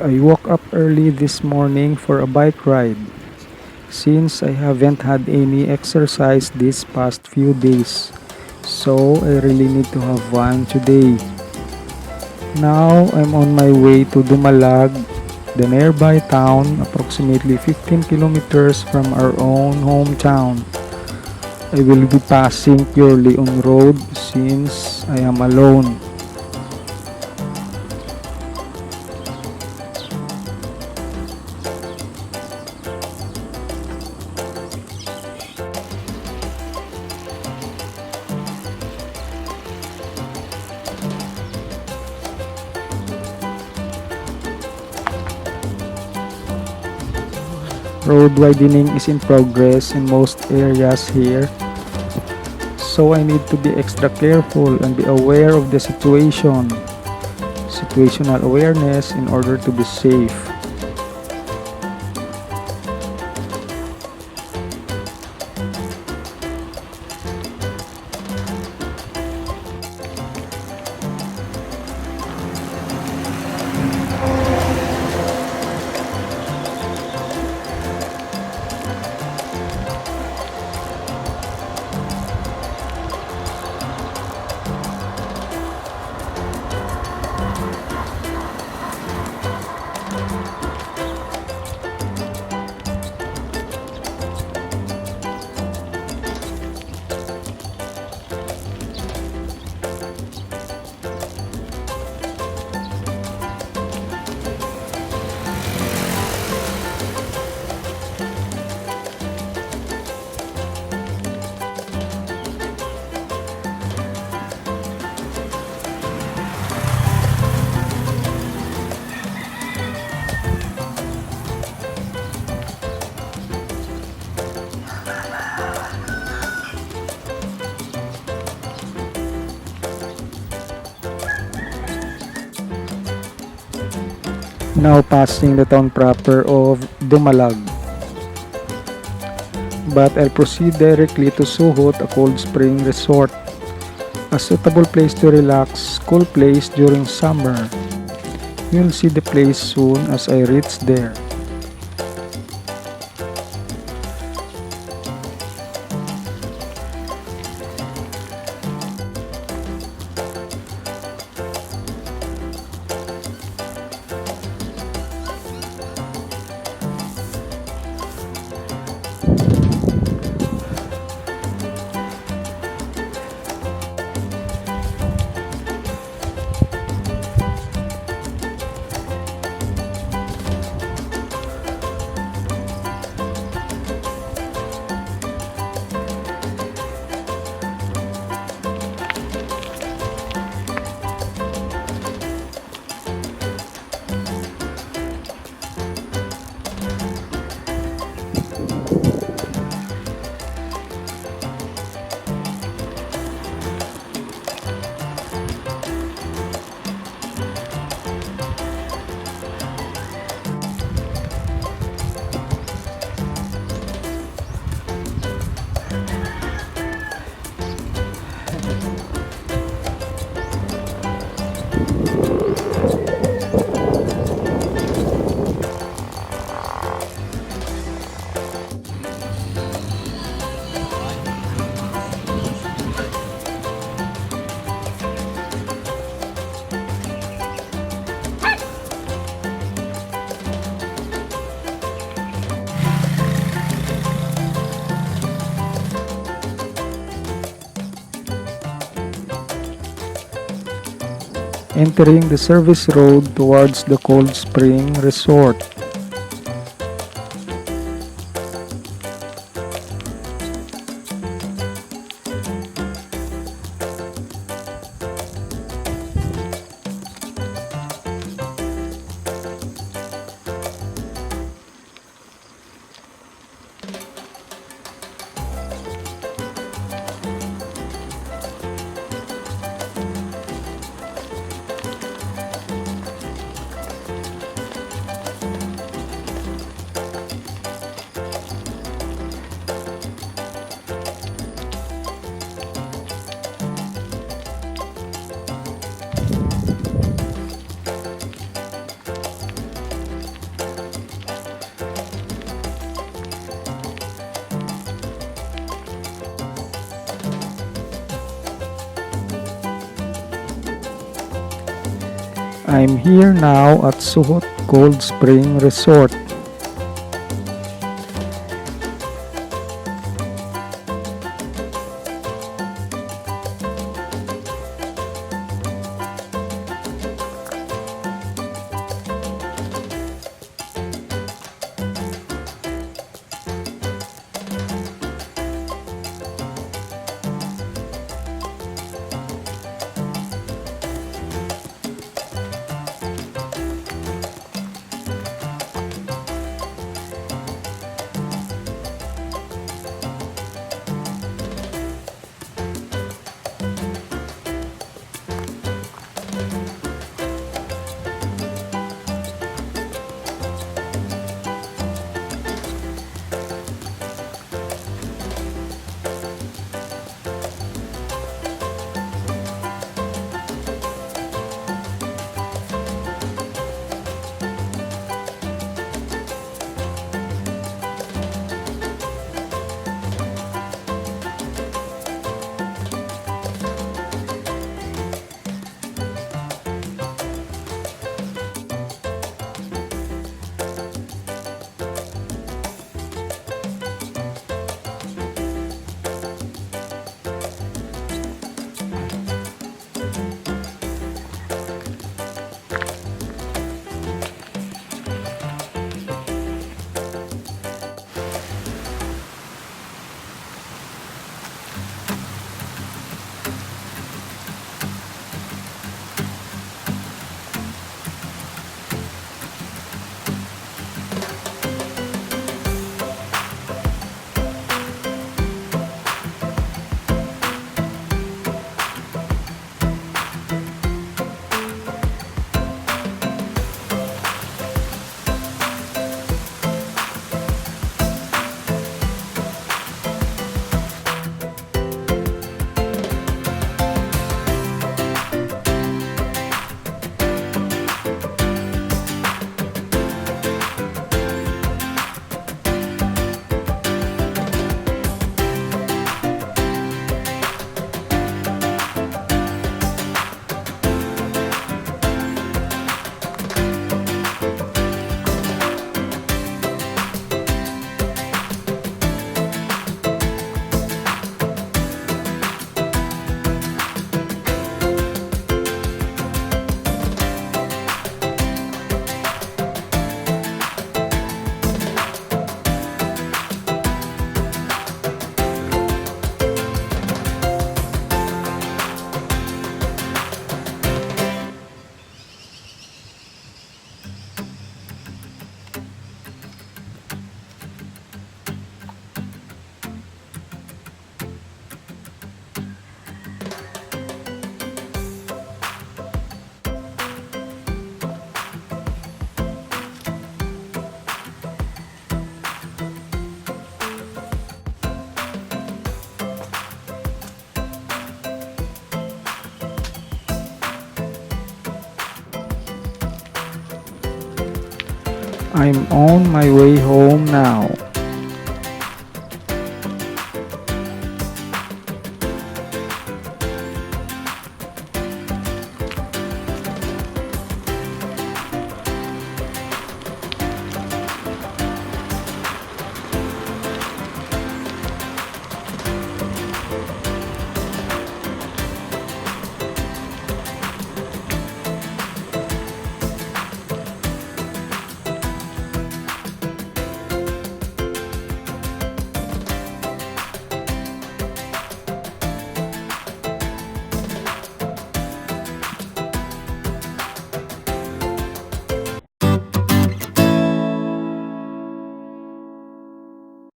I woke up early this morning for a bike ride since I haven't had any exercise these past few days. So I really need to have one today. Now I'm on my way to Dumalag, the nearby town, approximately 15 kilometers from our own hometown. I will be passing purely on road since I am alone. Road widening is in progress in most areas here, so I need to be extra careful and be aware of the situation. Situational awareness in order to be safe. Now passing the town proper of Dumalag. But I'll proceed directly to Suhot, a cold spring resort. A suitable place to relax, cool place during summer. You'll see the place soon as I reach there. Entering the service road towards the Cold Spring Resort. I'm here now at Suhot Spring Resort. I'm on my way home now.